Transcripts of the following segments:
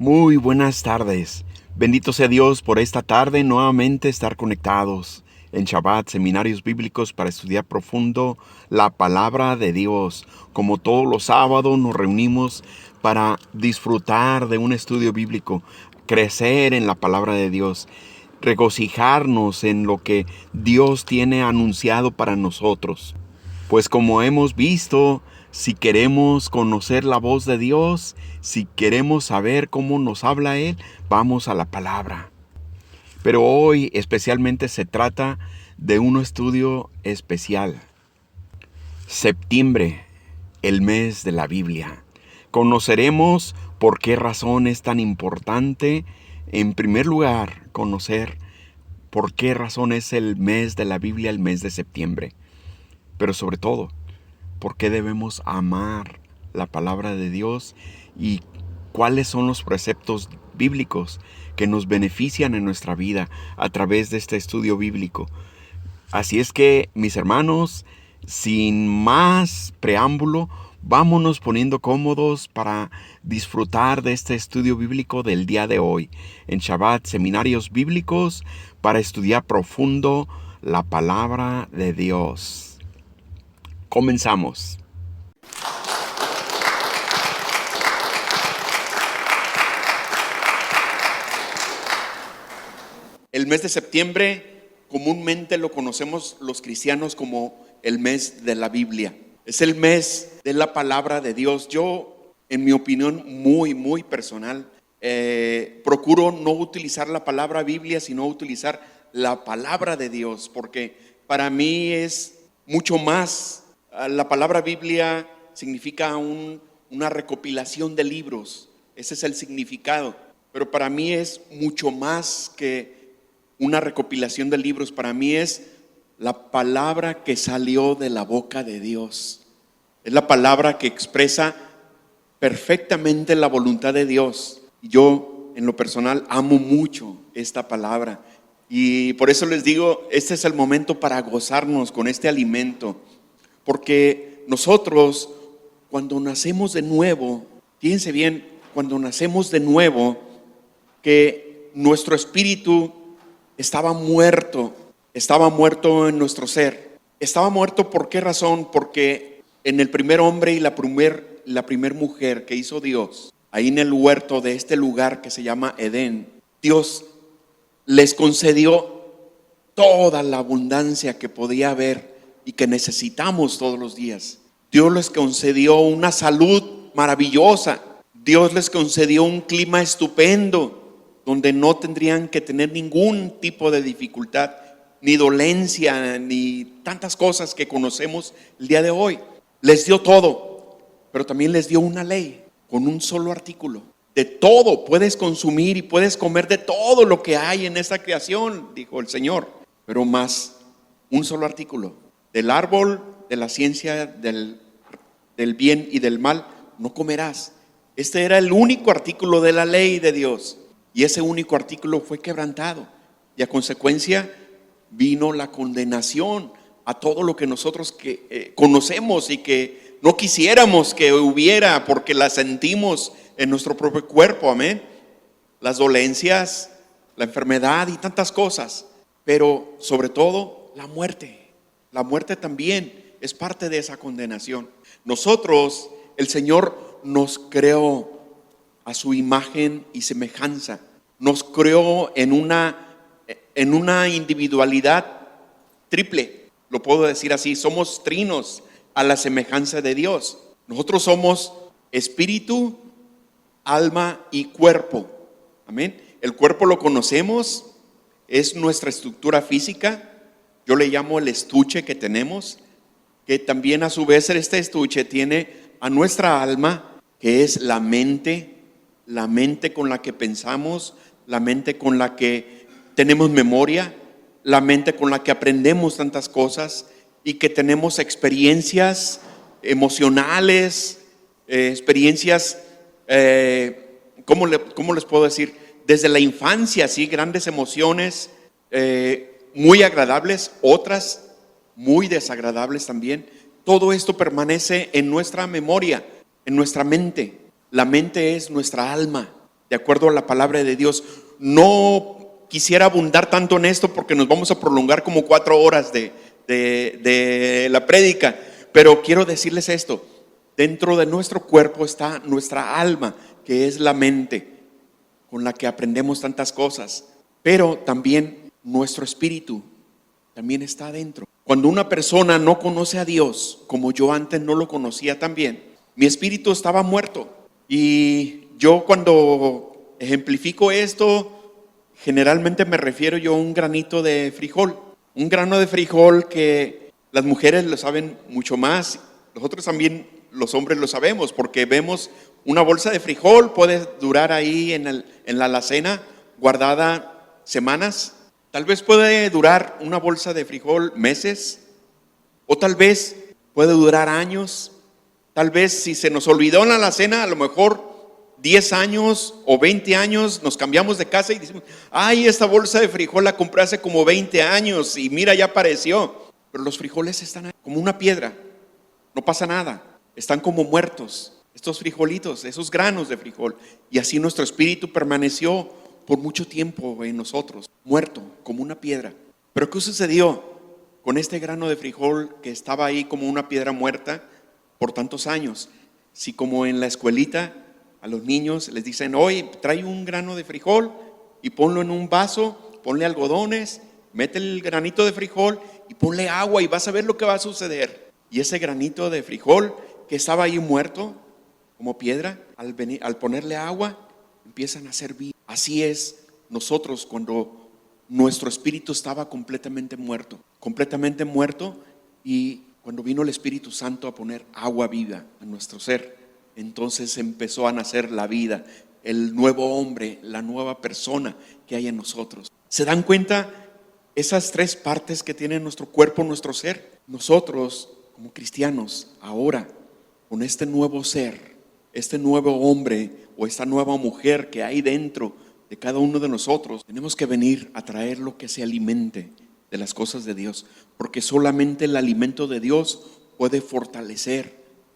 Muy buenas tardes. Bendito sea Dios por esta tarde nuevamente estar conectados en Shabbat, seminarios bíblicos para estudiar profundo la palabra de Dios. Como todos los sábados nos reunimos para disfrutar de un estudio bíblico, crecer en la palabra de Dios, regocijarnos en lo que Dios tiene anunciado para nosotros. Pues como hemos visto, si queremos conocer la voz de Dios, si queremos saber cómo nos habla Él, vamos a la palabra. Pero hoy especialmente se trata de un estudio especial. Septiembre, el mes de la Biblia. Conoceremos por qué razón es tan importante, en primer lugar, conocer por qué razón es el mes de la Biblia, el mes de septiembre. Pero sobre todo, por qué debemos amar la palabra de Dios y cuáles son los preceptos bíblicos que nos benefician en nuestra vida a través de este estudio bíblico. Así es que, mis hermanos, sin más preámbulo, vámonos poniendo cómodos para disfrutar de este estudio bíblico del día de hoy. En Shabbat, seminarios bíblicos para estudiar profundo la palabra de Dios. Comenzamos. El mes de septiembre comúnmente lo conocemos los cristianos como el mes de la Biblia. Es el mes de la palabra de Dios. Yo, en mi opinión muy personal, procuro no utilizar la palabra Biblia, sino utilizar la palabra de Dios, porque para mí es mucho más. La palabra Biblia significa una recopilación de libros. Ese es el significado. Pero para mí es mucho más que una recopilación de libros. Para mí es la palabra que salió de la boca de Dios. Es la palabra que expresa perfectamente la voluntad de Dios. Yo, en lo personal, amo mucho esta palabra. Y por eso les digo, este es el momento para gozarnos con este alimento. Porque nosotros, cuando nacemos de nuevo, fíjense bien, cuando nacemos de nuevo, que nuestro espíritu estaba muerto en nuestro ser. Estaba muerto, ¿por qué razón? Porque en el primer hombre y la primer mujer que hizo Dios, ahí en el huerto de este lugar que se llama Edén, Dios les concedió toda la abundancia que podía haber y que necesitamos todos los días. Dios les concedió una salud maravillosa. Dios les concedió un clima estupendo donde no tendrían que tener ningún tipo de dificultad, ni dolencia, ni tantas cosas que conocemos el día de hoy. Les dio todo, pero también les dio una ley con un solo artículo. De todo puedes consumir y puedes comer de todo lo que hay en esta creación, dijo el Señor, pero más un solo artículo. Del árbol de la ciencia del bien y del mal no comerás. Este era el único artículo de la ley de Dios, y ese único artículo fue quebrantado, y a consecuencia vino la condenación a todo lo que nosotros conocemos y que no quisiéramos que hubiera, porque la sentimos en nuestro propio cuerpo, amén. Las dolencias, la enfermedad y tantas cosas, pero sobre todo la muerte. La muerte también es parte de esa condenación. Nosotros, el Señor nos creó a su imagen y semejanza. Nos creó en una individualidad triple. Lo puedo decir así, somos trinos a la semejanza de Dios. Nosotros somos espíritu, alma y cuerpo. Amén. El cuerpo lo conocemos, es nuestra estructura física. Yo le llamo el estuche que tenemos, que también a su vez este estuche tiene a nuestra alma, que es la mente con la que pensamos, la mente con la que tenemos memoria, la mente con la que aprendemos tantas cosas y que tenemos experiencias emocionales, experiencias, ¿cómo les puedo decir? Desde la infancia, sí, grandes emociones, muy agradables, otras muy desagradables también. Todo esto permanece en nuestra memoria, en nuestra mente. La mente es nuestra alma. de acuerdo a la palabra de Dios. No quisiera abundar tanto en esto porque nos vamos a prolongar como 4 horas de la prédica, pero quiero decirles esto: dentro de nuestro cuerpo está nuestra alma, que es la mente, con la que aprendemos tantas cosas, pero también nuestro espíritu también está adentro. Cuando una persona no conoce a Dios, como yo antes no lo conocía también, mi espíritu estaba muerto. Y yo, cuando ejemplifico esto, generalmente me refiero yo a un granito de frijol. Un grano de frijol que las mujeres lo saben mucho más. Nosotros también, los hombres, lo sabemos, porque vemos una bolsa de frijol, puede durar ahí en la alacena guardada semanas. Tal vez puede durar una bolsa de frijol meses, o tal vez puede durar años. Tal vez, si se nos olvidó en la alacena, a lo mejor 10 años o 20 años nos cambiamos de casa y decimos: ay, esta bolsa de frijol la compré hace como 20 años y mira, ya apareció. Pero los frijoles están ahí como una piedra, no pasa nada, están como muertos estos frijolitos, esos granos de frijol. Y así nuestro espíritu permaneció por mucho tiempo en nosotros, muerto como una piedra. Pero ¿qué sucedió con este grano de frijol que estaba ahí como una piedra muerta por tantos años? Si, como en la escuelita, a los niños les dicen: oye, trae un grano de frijol y ponlo en un vaso, ponle algodones, mete el granito de frijol y ponle agua y vas a ver lo que va a suceder. Y ese granito de frijol que estaba ahí muerto como piedra, al ponerle agua, empiezan a ser vida. Así es nosotros cuando nuestro espíritu estaba completamente muerto, y cuando vino el Espíritu Santo a poner agua viva en nuestro ser, entonces empezó a nacer la vida, el nuevo hombre, la nueva persona que hay en nosotros. ¿Se dan cuenta esas 3 partes que tiene nuestro cuerpo, nuestro ser? Nosotros, como cristianos, ahora, con este nuevo ser, este nuevo hombre o esta nueva mujer que hay dentro de cada uno de nosotros, tenemos que venir a traer lo que se alimente de las cosas de Dios, porque solamente el alimento de Dios puede fortalecer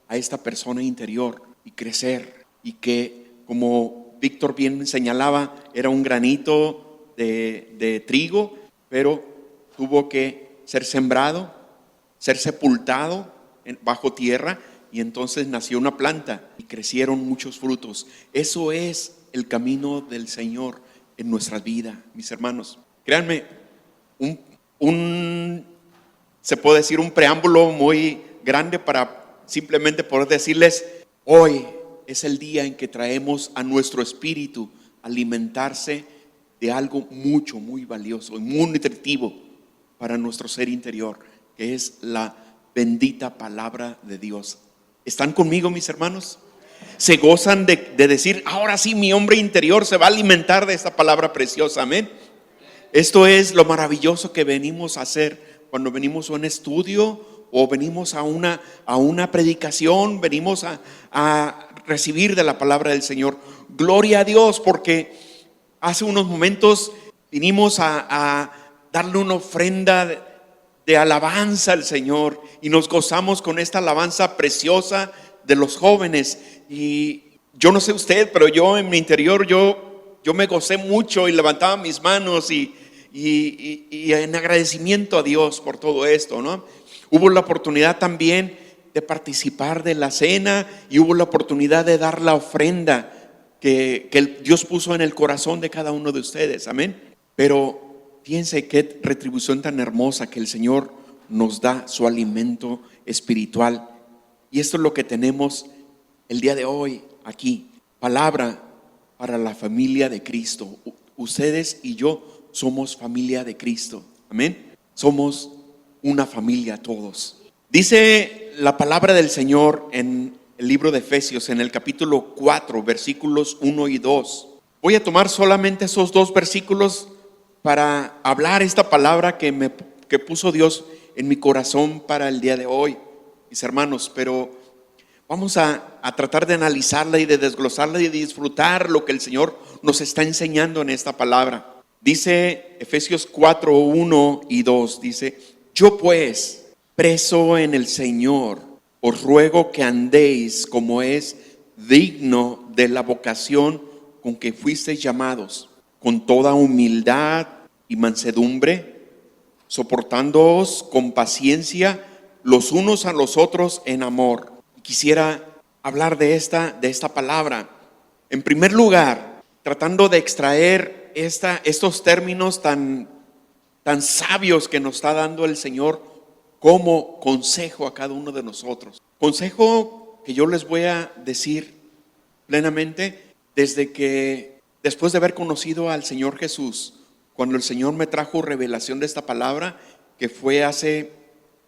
a esta persona interior y crecer, y que, como Víctor bien señalaba, era un granito de trigo, pero tuvo que ser sembrado, ser sepultado bajo tierra, y entonces nació una planta y crecieron muchos frutos. Eso es el camino del Señor en nuestra vida, mis hermanos. Créanme, se puede decir un preámbulo muy grande para simplemente poder decirles: hoy es el día en que traemos a nuestro espíritu a alimentarse de algo mucho, muy valioso y muy nutritivo para nuestro ser interior, que es la bendita palabra de Dios. ¿Están conmigo, mis hermanos? ¿Se gozan de decir: ahora sí, mi hombre interior se va a alimentar de esta palabra preciosa? Amén. Esto es lo maravilloso que venimos a hacer cuando venimos a un estudio o venimos a una predicación, venimos a recibir de la palabra del Señor. Gloria a Dios, porque hace unos momentos vinimos a darle una ofrenda de alabanza al Señor, y nos gozamos con esta alabanza preciosa de los jóvenes. Y yo no sé usted, pero yo en mi interior, yo me gocé mucho y levantaba mis manos y en agradecimiento a Dios por todo esto, ¿no? Hubo la oportunidad también de participar de la cena, y hubo la oportunidad de dar la ofrenda que Dios puso en el corazón de cada uno de ustedes. Amén. Pero fíjense qué retribución tan hermosa, que el Señor nos da su alimento espiritual. Y esto es lo que tenemos el día de hoy aquí: palabra para la familia de Cristo. Ustedes y yo somos familia de Cristo. Amén. Somos una familia todos. Dice la palabra del Señor en el libro de Efesios, en el capítulo 4, versículos 1 y 2. Voy a tomar solamente esos 2 versículos para hablar esta palabra que puso Dios en mi corazón para el día de hoy, mis hermanos. Pero vamos a tratar de analizarla y de desglosarla y de disfrutar lo que el Señor nos está enseñando en esta palabra. Dice Efesios 4, 1 y 2, dice: yo pues, preso en el Señor, os ruego que andéis como es digno de la vocación con que fuisteis llamados, con toda humildad y mansedumbre, soportándoos con paciencia los unos a los otros en amor. Quisiera hablar de esta palabra. En primer lugar, tratando de extraer estos términos tan sabios que nos está dando el Señor como consejo a cada uno de nosotros. Consejo que yo les voy a decir plenamente después de haber conocido al Señor Jesús, cuando el Señor me trajo revelación de esta palabra, que fue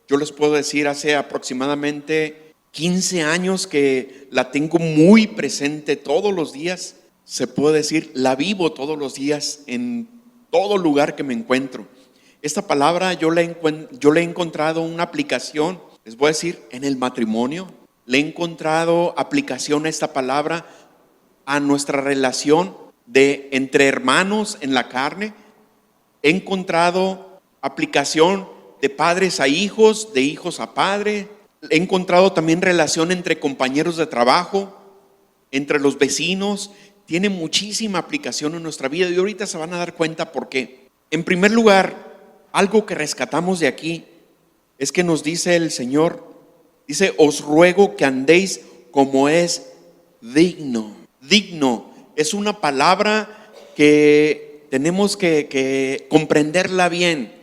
yo les puedo decir, hace aproximadamente 15 años que la tengo muy presente todos los días. Se puede decir, la vivo todos los días en todo lugar que me encuentro. Esta palabra yo le he encontrado una aplicación, les voy a decir, en el matrimonio. Le he encontrado aplicación a esta palabra a nuestra relación entre hermanos en la carne. He encontrado aplicación de padres a hijos, de hijos a padres. He encontrado también relación entre compañeros de trabajo, entre los vecinos. Tiene muchísima aplicación en nuestra vida y ahorita se van a dar cuenta por qué. En primer lugar, algo que rescatamos de aquí es que nos dice el Señor, dice, os ruego que andéis como es digno. Digno es una palabra que tenemos que comprenderla bien.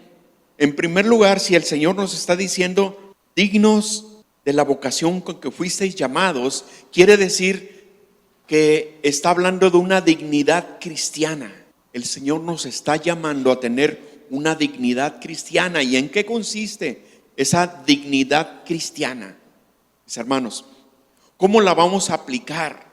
En primer lugar, si el Señor nos está diciendo dignos de la vocación con que fuisteis llamados, quiere decir que está hablando de una dignidad cristiana. El Señor nos está llamando a tener una dignidad cristiana. ¿Y en qué consiste esa dignidad cristiana? Mis hermanos, ¿cómo la vamos a aplicar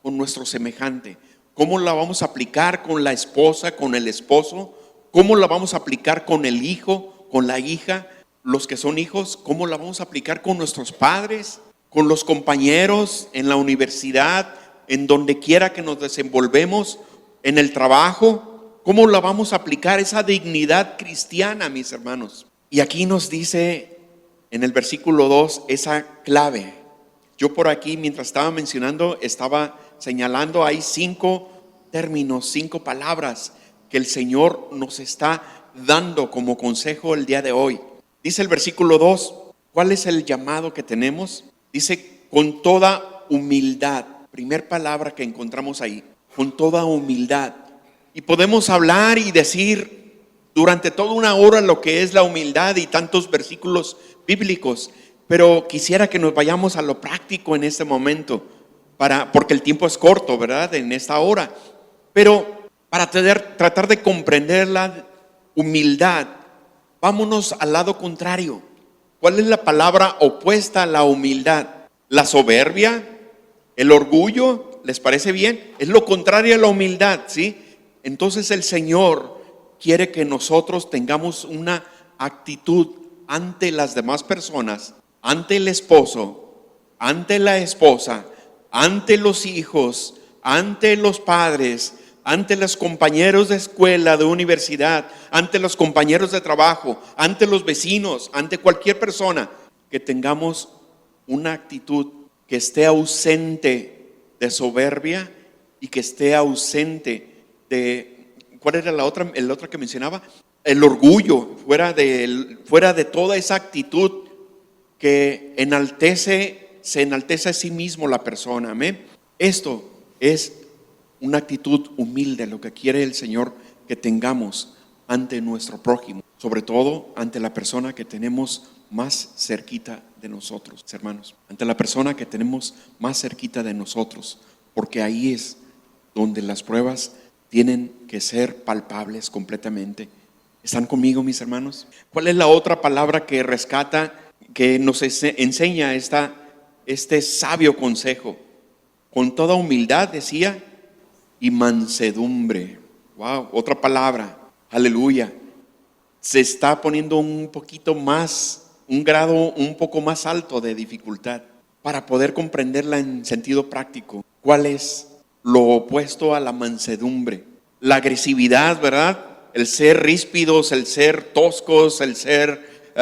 con nuestro semejante? ¿Cómo la vamos a aplicar con la esposa, con el esposo? ¿Cómo la vamos a aplicar con el hijo, con la hija, los que son hijos? ¿Cómo la vamos a aplicar con nuestros padres, con los compañeros en la universidad, en donde quiera que nos desenvolvemos, en el trabajo? ¿Cómo la vamos a aplicar esa dignidad cristiana, mis hermanos? Y aquí nos dice en el versículo 2 esa clave. Yo por aquí, mientras estaba mencionando, estaba señalando, hay 5 términos, 5 palabras que el Señor nos está dando como consejo el día de hoy. Dice el versículo 2, ¿cuál es el llamado que tenemos? Dice, con toda humildad. Primer palabra que encontramos ahí, con toda humildad. Y podemos hablar y decir durante toda una hora lo que es la humildad y tantos versículos bíblicos, pero quisiera que nos vayamos a lo práctico en este momento, porque el tiempo es corto, ¿verdad? En esta hora. Pero para tratar de comprender la humildad, vámonos al lado contrario. ¿Cuál es la palabra opuesta a la humildad? La soberbia, el orgullo, ¿les parece bien? Es lo contrario a la humildad, ¿sí? Entonces el Señor quiere que nosotros tengamos una actitud ante las demás personas, ante el esposo, ante la esposa, ante los hijos, ante los padres, ante los compañeros de escuela, de universidad, ante los compañeros de trabajo, ante los vecinos, ante cualquier persona, que tengamos una actitud que esté ausente de soberbia y que esté ausente ¿cuál era la otra que mencionaba? El orgullo, fuera de toda esa actitud que se enaltece a sí mismo la persona. Amén. Esto es una actitud humilde, lo que quiere el Señor que tengamos ante nuestro prójimo, sobre todo ante la persona que tenemos más cerquita de nosotros, hermanos, ante la persona que tenemos más cerquita de nosotros, porque ahí es donde las pruebas tienen que ser palpables completamente. ¿Están conmigo, mis hermanos? ¿Cuál es la otra palabra que rescata, que nos enseña este sabio consejo? Con toda humildad, decía, y mansedumbre. Wow, otra palabra. Aleluya. Se está poniendo un poquito más, un grado un poco más alto de dificultad para poder comprenderla en sentido práctico. ¿Cuál es lo opuesto a la mansedumbre? La agresividad, ¿verdad? El ser ríspidos, el ser toscos, el ser,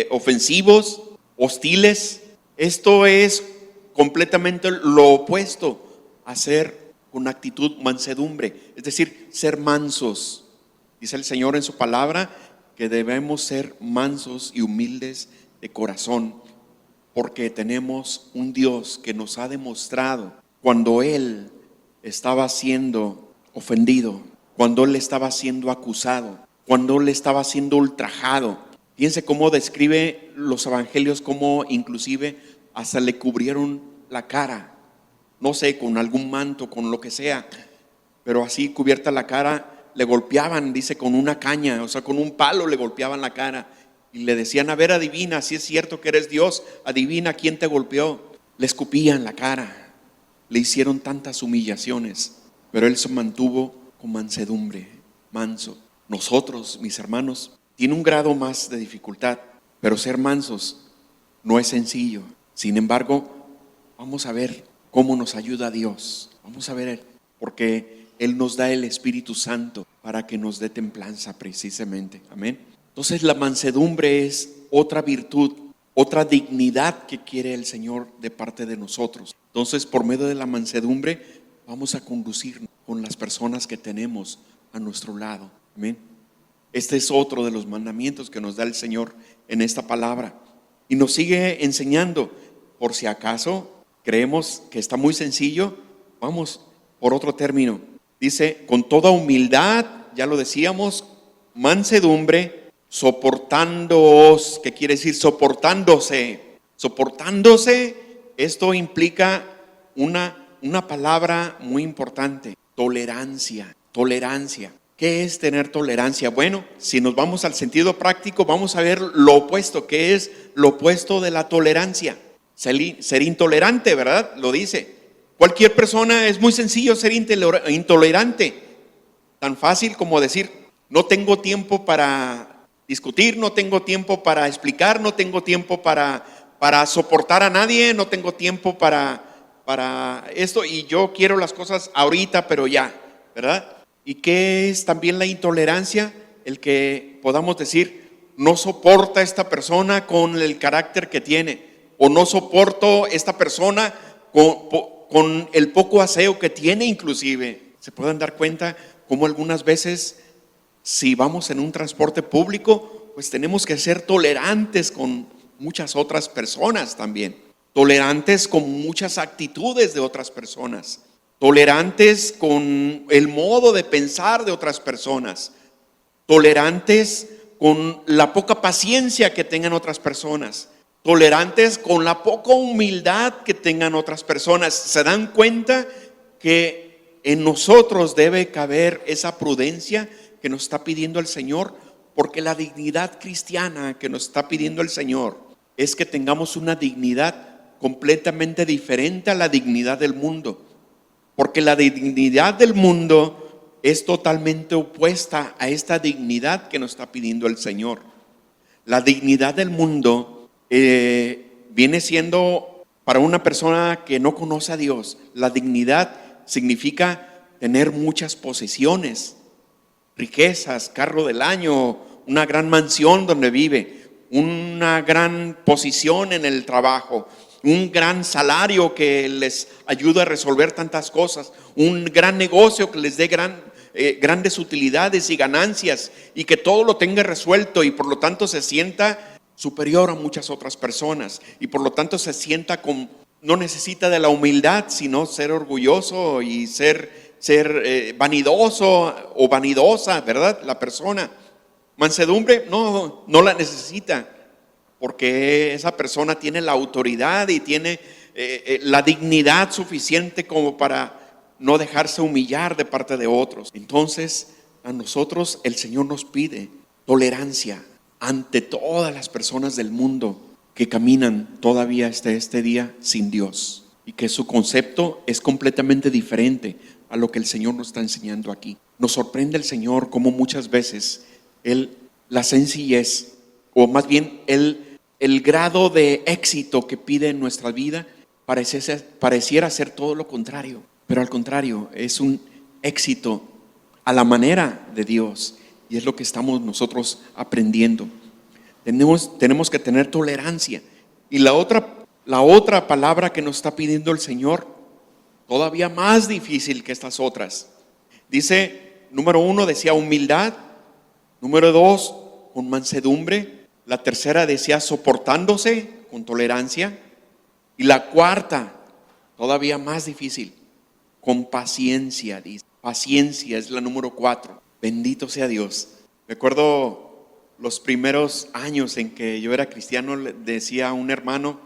ofensivos, hostiles. Esto es completamente lo opuesto a ser con actitud mansedumbre, es decir, ser mansos. Dice el Señor en su palabra que debemos ser mansos y humildes de corazón, porque tenemos un Dios que nos ha demostrado cuando Él estaba siendo ofendido, cuando Él estaba siendo acusado, cuando Él estaba siendo ultrajado. Fíjense cómo describe los evangelios, cómo inclusive hasta le cubrieron la cara, no sé, con algún manto, con lo que sea, pero así cubierta la cara, le golpeaban, dice, con una caña, o sea, con un palo le golpeaban la cara y le decían: a ver, adivina, si es cierto que eres Dios, adivina quién te golpeó. Le escupían la cara, le hicieron tantas humillaciones, pero Él se mantuvo con mansedumbre, manso. Nosotros, mis hermanos, tiene un grado más de dificultad, pero ser mansos no es sencillo. Sin embargo, vamos a ver cómo nos ayuda Dios. Vamos a ver, porque Él nos da el Espíritu Santo para que nos dé templanza precisamente. Amén. Entonces la mansedumbre es otra virtud, otra dignidad que quiere el Señor de parte de nosotros. Entonces, por medio de la mansedumbre vamos a conducirnos con las personas que tenemos a nuestro lado. Amén. Este es otro de los mandamientos que nos da el Señor en esta palabra. Y nos sigue enseñando, por si acaso creemos que está muy sencillo, vamos por otro término. Dice, con toda humildad, ya lo decíamos, mansedumbre, soportándoos. ¿Qué quiere decir soportándose? Soportándose, esto implica una palabra muy importante: tolerancia. Tolerancia. ¿Qué es tener tolerancia? Bueno, si nos vamos al sentido práctico, vamos a ver lo opuesto. ¿Qué es lo opuesto de la tolerancia? Ser intolerante, ¿verdad? Lo dice. Cualquier persona, es muy sencillo ser intolerante. Tan fácil como decir: no tengo tiempo para discutir, no tengo tiempo para explicar, no tengo tiempo para soportar a nadie, no tengo tiempo para esto, y yo quiero las cosas ahorita, pero ya, ¿verdad? ¿Y qué es también la intolerancia? El que podamos decir: no soporta a esta persona con el carácter que tiene, o no soporto esta persona con el poco aseo que tiene. Inclusive se pueden dar cuenta cómo algunas veces, si vamos en un transporte público, pues tenemos que ser tolerantes con muchas otras personas también, tolerantes con muchas actitudes de otras personas, tolerantes con el modo de pensar de otras personas, tolerantes con la poca paciencia que tengan otras personas, tolerantes con la poca humildad que tengan otras personas. ¿Se dan cuenta que en nosotros debe caber esa prudencia que nos está pidiendo el Señor? Porque la dignidad cristiana que nos está pidiendo el Señor es que tengamos una dignidad completamente diferente a la dignidad del mundo. Porque la dignidad del mundo es totalmente opuesta a esta dignidad que nos está pidiendo el Señor. La dignidad del mundo viene siendo, para una persona que no conoce a Dios, la dignidad significa tener muchas posesiones, riquezas, carro del año, una gran mansión donde vive, una gran posición en el trabajo, un gran salario que les ayuda a resolver tantas cosas, un gran negocio que les dé grandes utilidades y ganancias, y que todo lo tenga resuelto, y por lo tanto se sienta superior a muchas otras personas, y por lo tanto se sienta no necesita de la humildad, sino ser orgulloso y ser vanidoso o vanidosa, ¿verdad? La persona. Mansedumbre no la necesita, porque esa persona tiene la autoridad y tiene la dignidad suficiente como para no dejarse humillar de parte de otros. Entonces, a nosotros el Señor nos pide tolerancia ante todas las personas del mundo que caminan todavía hasta este día sin Dios, y que su concepto es completamente diferente a lo que el Señor nos está enseñando aquí. Nos sorprende el Señor como muchas veces la sencillez, o más bien el grado de éxito que pide en nuestra vida pareciera ser todo lo contrario, pero al contrario, es un éxito a la manera de Dios, y es lo que estamos nosotros aprendiendo. Tenemos que tener tolerancia. Y la otra palabra que nos está pidiendo el Señor todavía más difícil que estas otras. Dice, número 1 decía humildad, número 2 con mansedumbre, la tercera decía soportándose con tolerancia, y la cuarta, todavía más difícil, con paciencia. Dice, paciencia es la número 4. Bendito sea Dios. Me acuerdo los primeros años en que yo era cristiano, le decía a un hermano,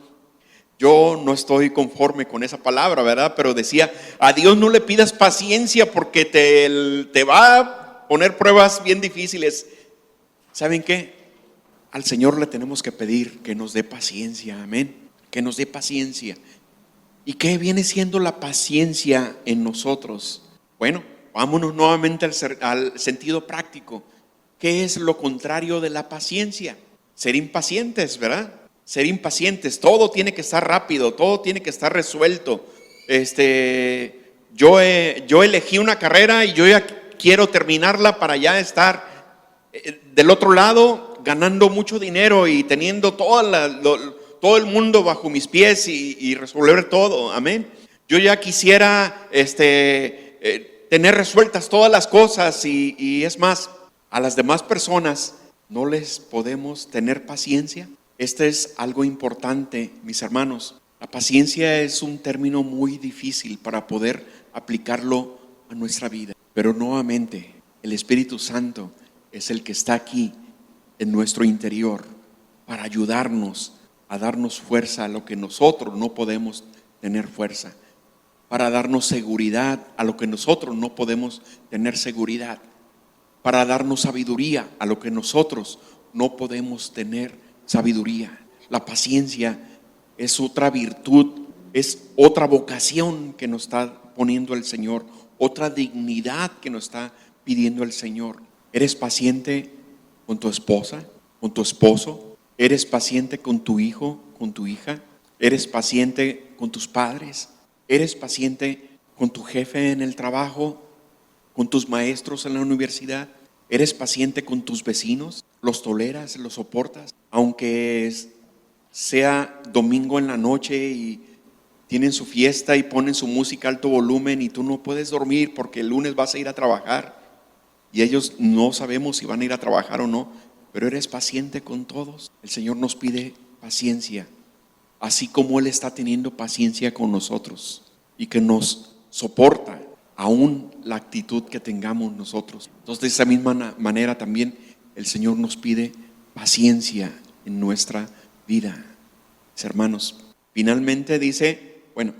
yo no estoy conforme con esa palabra, ¿verdad? Pero decía, a Dios no le pidas paciencia porque te va a poner pruebas bien difíciles. ¿Saben qué? Al Señor le tenemos que pedir que nos dé paciencia, amén, que nos dé paciencia. ¿Y qué viene siendo la paciencia en nosotros? Bueno, vámonos nuevamente al sentido práctico. ¿Qué es lo contrario de la paciencia? Ser impacientes, ¿verdad? Ser impacientes, todo tiene que estar rápido, todo tiene que estar resuelto. Yo elegí una carrera y yo ya quiero terminarla para ya estar del otro lado ganando mucho dinero y teniendo todo el mundo bajo mis pies y resolver todo, amén. Yo ya quisiera tener resueltas todas las cosas y es más, a las demás personas no les podemos tener paciencia. Este es algo importante, mis hermanos. La paciencia es un término muy difícil para poder aplicarlo a nuestra vida, pero nuevamente el Espíritu Santo es el que está aquí en nuestro interior para ayudarnos a darnos fuerza a lo que nosotros no podemos tener fuerza, para darnos seguridad a lo que nosotros no podemos tener seguridad, para darnos sabiduría a lo que nosotros no podemos tener sabiduría. La paciencia es otra virtud, es otra vocación que nos está poniendo el Señor, otra dignidad que nos está pidiendo el Señor. ¿Eres paciente con tu esposa, con tu esposo? ¿Eres paciente con tu hijo, con tu hija? ¿Eres paciente con tus padres? ¿Eres paciente con tu jefe en el trabajo, con tus maestros en la universidad? ¿Eres paciente con tus vecinos? ¿Los toleras, los soportas? Aunque sea domingo en la noche y tienen su fiesta y ponen su música a alto volumen y tú no puedes dormir porque el lunes vas a ir a trabajar y ellos no sabemos si van a ir a trabajar o no, pero eres paciente con todos. El Señor nos pide paciencia, así como Él está teniendo paciencia con nosotros y que nos soporta aún la actitud que tengamos nosotros. Entonces, de esa misma manera también el Señor nos pide paciencia en nuestra vida. Mis hermanos, finalmente dice, bueno,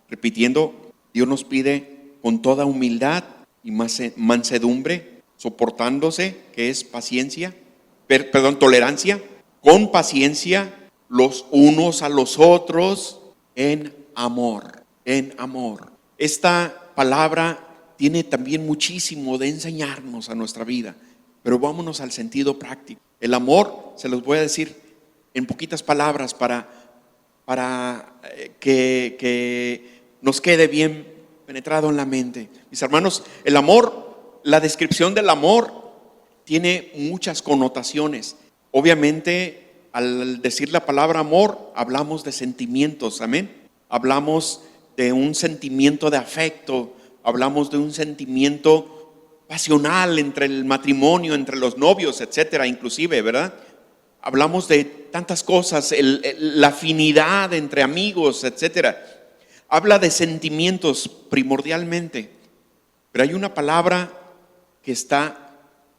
repitiendo, Dios nos pide con toda humildad y mansedumbre, soportándose, que es paciencia, tolerancia, con paciencia los unos a los otros en amor, en amor. Esta palabra tiene también muchísimo de enseñarnos a nuestra vida, pero vámonos al sentido práctico. El amor, se los voy a decir en poquitas palabras para que nos quede bien penetrado en la mente. Mis hermanos, el amor, la descripción del amor tiene muchas connotaciones. Obviamente, al decir la palabra amor, hablamos de sentimientos, amén. Hablamos de un sentimiento de afecto, hablamos de un sentimiento pasional entre el matrimonio, entre los novios, etcétera, inclusive, ¿verdad? Hablamos de tantas cosas, la afinidad entre amigos, etcétera. Habla de sentimientos primordialmente, pero hay una palabra que está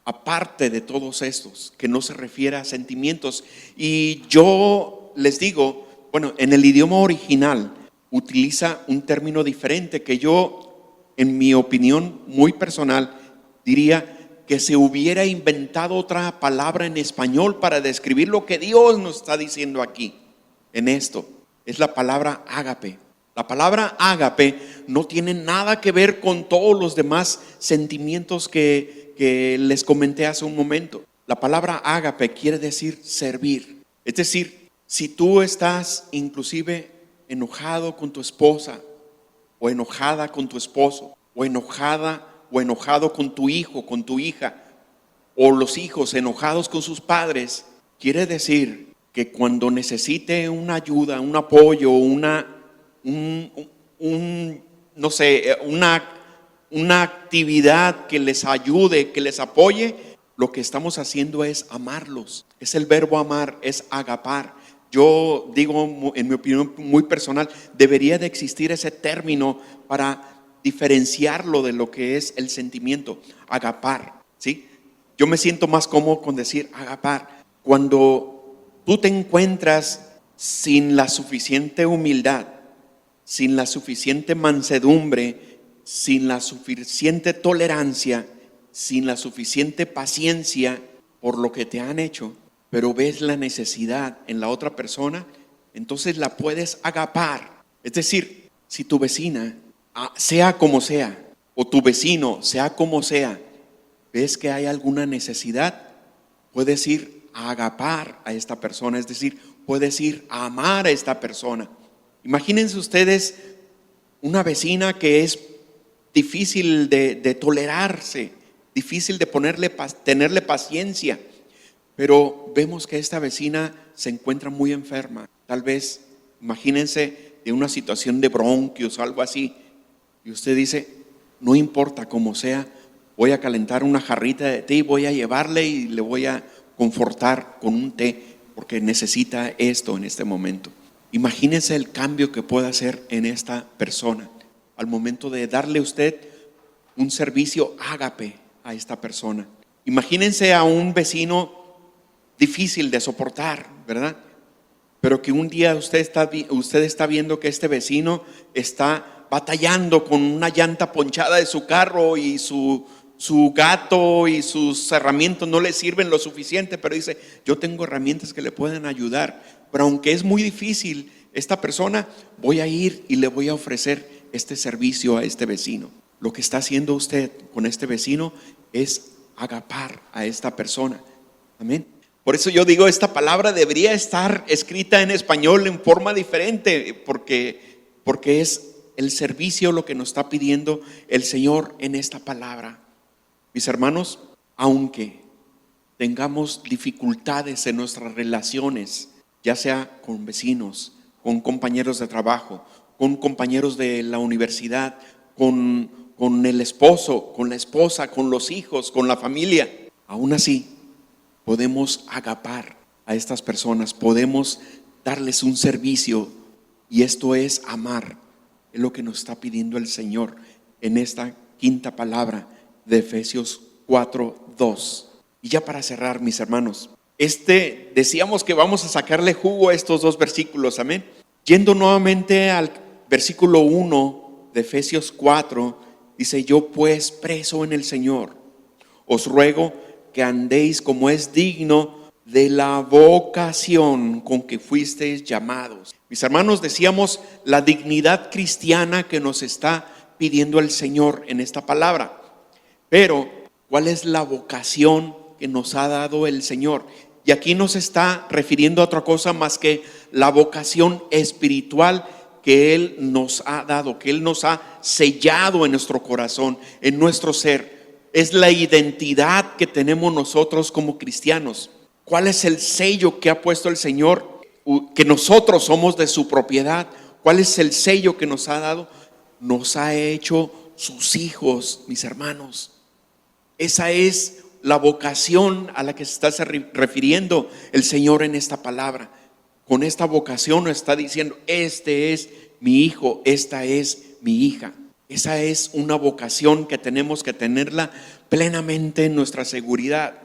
aparte de todos estos, que no se refiere a sentimientos. Y yo les digo, bueno, en el idioma original utiliza un término diferente que yo, en mi opinión muy personal, diría que se hubiera inventado otra palabra en español para describir lo que Dios nos está diciendo aquí en esto. Es la palabra ágape. La palabra ágape no tiene nada que ver con todos los demás sentimientos que les comenté hace un momento. La palabra ágape quiere decir servir. Es decir, si tú estás inclusive enojado con tu esposa, o enojada con tu esposo, o enojada o enojado con tu hijo, con tu hija, o los hijos enojados con sus padres, quiere decir que cuando necesite una ayuda, un apoyo, un no sé, una actividad que les ayude, que les apoye, lo que estamos haciendo es amarlos. Es el verbo amar, es agapar. Yo digo, en mi opinión muy personal, debería de existir ese término para diferenciarlo de lo que es el sentimiento, agapar, ¿sí? Yo me siento más cómodo con decir agapar. Cuando tú te encuentras sin la suficiente humildad, sin la suficiente mansedumbre, sin la suficiente tolerancia, sin la suficiente paciencia por lo que te han hecho, pero ves la necesidad en la otra persona, entonces la puedes agapar. Es decir, si tu vecina, sea como sea, o tu vecino, sea como sea, ves que hay alguna necesidad, puedes ir a agapar a esta persona, es decir, puedes ir a amar a esta persona. Imagínense ustedes una vecina que es difícil de tolerarse, difícil de tenerle paciencia, pero vemos que esta vecina se encuentra muy enferma. Tal vez, imagínense de una situación de bronquios o algo así, y usted dice, no importa cómo sea, voy a calentar una jarrita de té y voy a llevarle y le voy a confortar con un té porque necesita esto en este momento. Imagínense el cambio que puede hacer en esta persona al momento de darle usted un servicio ágape a esta persona. Imagínense a un vecino difícil de soportar, ¿verdad? Pero que un día usted está viendo que este vecino está batallando con una llanta ponchada de su carro y su gato y sus herramientas no le sirven lo suficiente, pero dice, yo tengo herramientas que le pueden ayudar, pero aunque es muy difícil esta persona, voy a ir y le voy a ofrecer este servicio a este vecino. Lo que está haciendo usted con este vecino es agapar a esta persona. Amén. Por eso yo digo, esta palabra debería estar escrita en español en forma diferente, porque es el servicio lo que nos está pidiendo el Señor en esta palabra. Mis hermanos, aunque tengamos dificultades en nuestras relaciones, ya sea con vecinos, con compañeros de trabajo, con compañeros de la universidad, con el esposo, con la esposa, con los hijos, con la familia, aún así podemos agapar a estas personas, podemos darles un servicio, y esto es amar. Es lo que nos está pidiendo el Señor en esta quinta palabra de Efesios 4:2. Y ya para cerrar, mis hermanos, decíamos que vamos a sacarle jugo a estos dos versículos, amén. Yendo nuevamente al versículo 1 de Efesios 4, dice, yo pues preso en el Señor, os ruego que andéis como es digno de la vocación con que fuisteis llamados. Mis hermanos, decíamos la dignidad cristiana que nos está pidiendo el Señor en esta palabra. Pero, ¿cuál es la vocación que nos ha dado el Señor? Y aquí no se está refiriendo a otra cosa más que la vocación espiritual que Él nos ha dado, que Él nos ha sellado en nuestro corazón, en nuestro ser. Es la identidad que tenemos nosotros como cristianos. ¿Cuál es el sello que ha puesto el Señor? Que nosotros somos de su propiedad. ¿Cuál es el sello que nos ha dado? Nos ha hecho sus hijos, mis hermanos. Esa es la vocación a la que se está refiriendo el Señor en esta palabra. Con esta vocación nos está diciendo, este es mi hijo, esta es mi hija. Esa es una vocación que tenemos que tenerla plenamente en nuestra seguridad.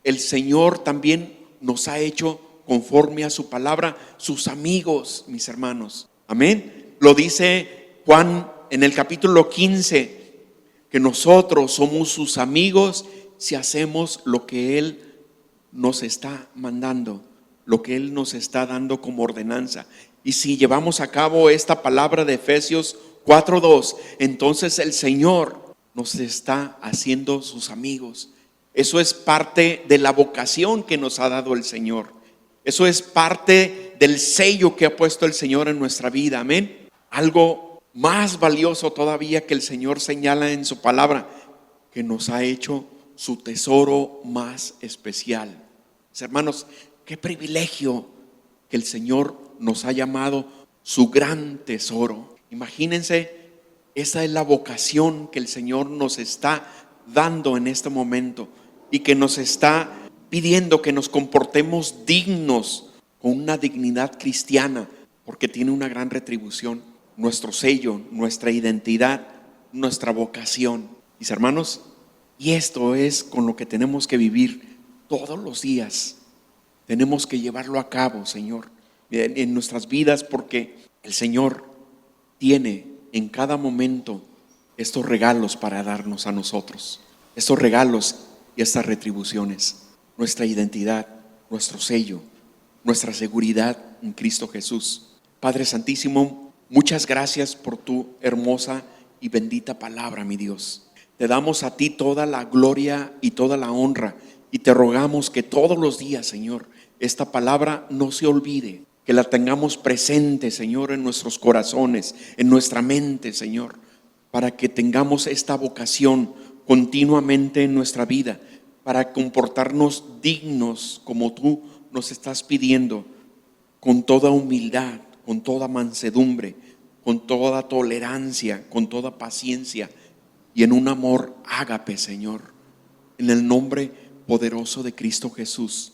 El Señor también nos ha hecho, conforme a su palabra, sus amigos, mis hermanos. Amén. Lo dice Juan en el capítulo 15, que nosotros somos sus amigos si hacemos lo que Él nos está mandando, lo que Él nos está dando como ordenanza. Y si llevamos a cabo esta palabra de Efesios 4:2, entonces el Señor nos está haciendo sus amigos. Eso es parte de la vocación que nos ha dado el Señor. Eso es parte del sello que ha puesto el Señor en nuestra vida. Amén. Algo más valioso todavía que el Señor señala en su palabra, que nos ha hecho su tesoro más especial. Mis hermanos, qué privilegio que el Señor nos ha llamado su gran tesoro. Imagínense Esa es la vocación que el Señor nos está dando en este momento y que nos está pidiendo que nos comportemos dignos, con una dignidad cristiana, porque tiene una gran retribución. Nuestro sello, nuestra identidad, nuestra vocación. Mis hermanos, y esto es con lo que tenemos que vivir todos los días. Tenemos que llevarlo a cabo, Señor, en nuestras vidas, porque el Señor tiene en cada momento estos regalos para darnos a nosotros. Estos regalos y estas retribuciones. Nuestra identidad, nuestro sello, nuestra seguridad en Cristo Jesús. Padre Santísimo, muchas gracias por tu hermosa y bendita palabra, mi Dios. Te damos a ti toda la gloria y toda la honra, y te rogamos que todos los días, Señor, esta palabra no se olvide, que la tengamos presente, Señor, en nuestros corazones, en nuestra mente, Señor, para que tengamos esta vocación continuamente en nuestra vida, para comportarnos dignos como tú nos estás pidiendo, con toda humildad, con toda mansedumbre, con toda tolerancia, con toda paciencia y en un amor ágape, Señor, en el nombre poderoso de Cristo Jesús.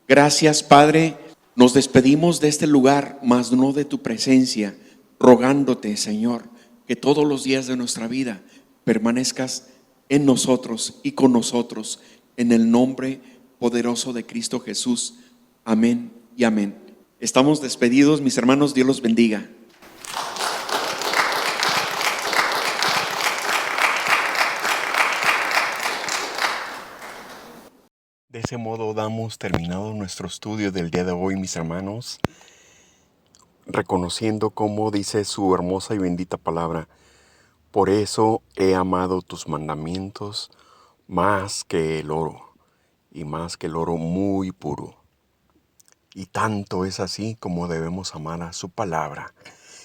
Gracias, Padre. Nos despedimos de este lugar, mas no de tu presencia, rogándote, Señor, que todos los días de nuestra vida permanezcas en nosotros y con nosotros, en el nombre poderoso de Cristo Jesús. Amén y amén. Estamos despedidos, mis hermanos. Dios los bendiga. De ese modo damos terminado nuestro estudio del día de hoy, mis hermanos, reconociendo como dice su hermosa y bendita palabra: por eso he amado tus mandamientos más que el oro, y más que el oro muy puro. Y tanto es así como debemos amar a su palabra.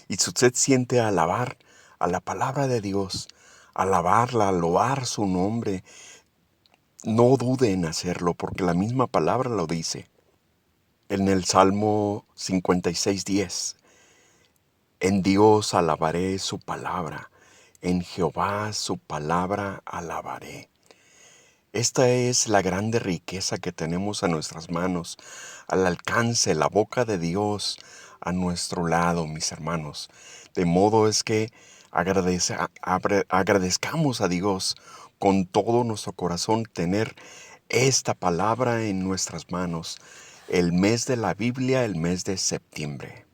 Y si usted siente alabar a la palabra de Dios, alabarla, loar su nombre, no dude en hacerlo, porque la misma palabra lo dice. En el Salmo 56:10, en Dios alabaré su palabra, en Jehová su palabra alabaré. Esta es la grande riqueza que tenemos a nuestras manos, al alcance, la boca de Dios a nuestro lado, mis hermanos. De modo es que agradezcamos a Dios con todo nuestro corazón tener esta palabra en nuestras manos, el mes de la Biblia, el mes de septiembre.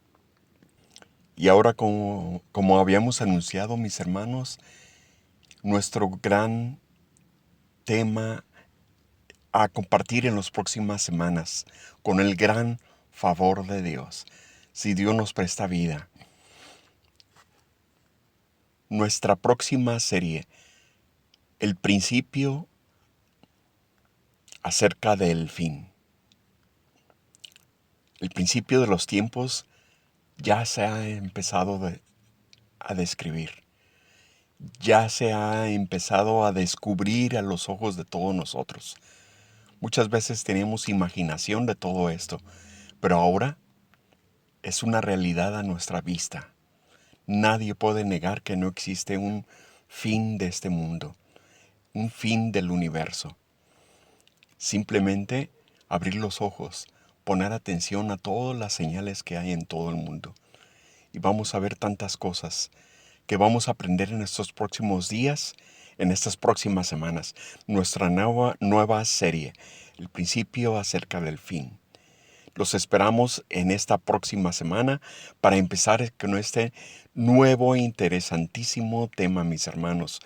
Y ahora, como habíamos anunciado, mis hermanos, nuestro gran tema a compartir en las próximas semanas, con el gran favor de Dios, si Dios nos presta vida. Nuestra próxima serie, el principio acerca del fin. El principio de los tiempos ya se ha empezado a describir. Ya se ha empezado a descubrir a los ojos de todos nosotros. Muchas veces tenemos imaginación de todo esto, pero ahora es una realidad a nuestra vista. Nadie puede negar que no existe un fin de este mundo, un fin del universo. Simplemente abrir los ojos, poner atención a todas las señales que hay en todo el mundo. Y vamos a ver tantas cosas que vamos a aprender en estos próximos días, en estas próximas semanas. Nuestra nueva serie, el principio acerca del fin. Los esperamos en esta próxima semana para empezar con este nuevo e interesantísimo tema, mis hermanos.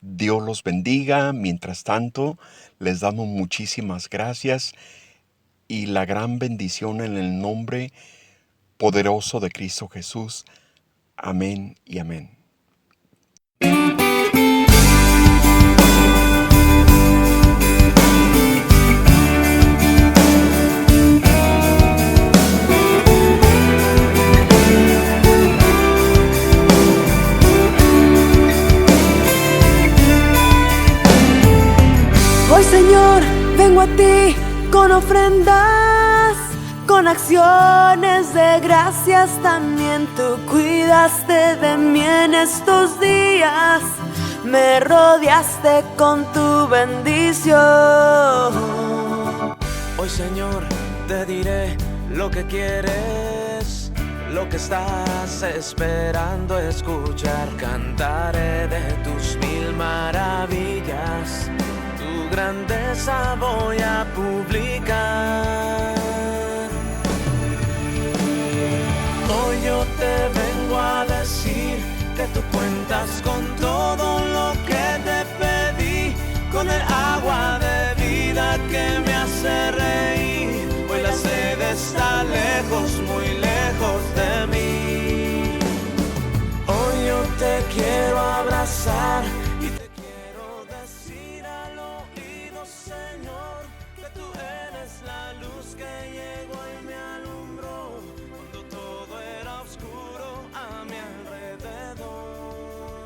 Dios los bendiga. Mientras tanto, les damos muchísimas gracias y la gran bendición en el nombre poderoso de Cristo Jesús. Amén y amén. Hoy, Señor, vengo a ti con ofrendas Con acciones de gracias también tú cuidaste de mí en estos días. Me rodeaste con tu bendición. Hoy, Señor, te diré lo que quieres, lo que estás esperando escuchar. Cantaré de tus mil maravillas, tu grandeza voy a publicar. Hoy yo te vengo a decir que tú cuentas con todo lo que te pedí, con el agua de vida que me hace reír. Hoy la sed está lejos, muy lejos de mí. Hoy yo te quiero abrazar y te quiero decir al oído, Señor, que tú eres la luz que llegó y me alumbró cuando todo era oscuro a mi alrededor.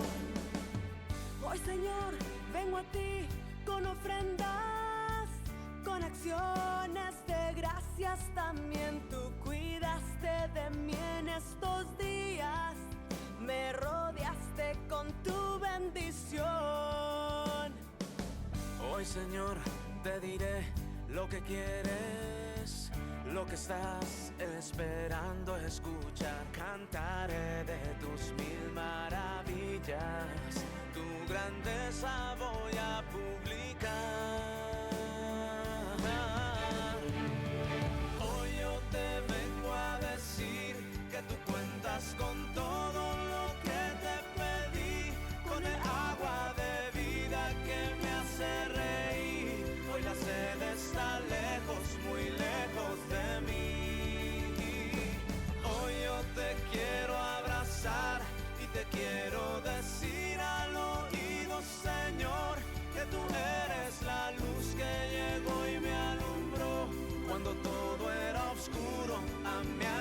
Hoy, Señor, vengo a ti con ofrendas, con acciones de gracias también tú cuidaste de mí en estos días. Me rodeaste con tu bendición. Hoy, Señor, te diré lo que quieres, lo que estás esperando escuchar. Cantaré de tus mil maravillas, tu grandeza voy a publicar. Hoy yo te vengo a decir que tú cuentas con todo lo que te pedí, con el agua de vida que me hace reír. Hoy la sed está lejos, muy lejos de mí. Hoy yo te quiero abrazar y te quiero decir al oído, Señor, que tú eres la luz que llegó y me alumbró cuando todo era oscuro a mi alrededor.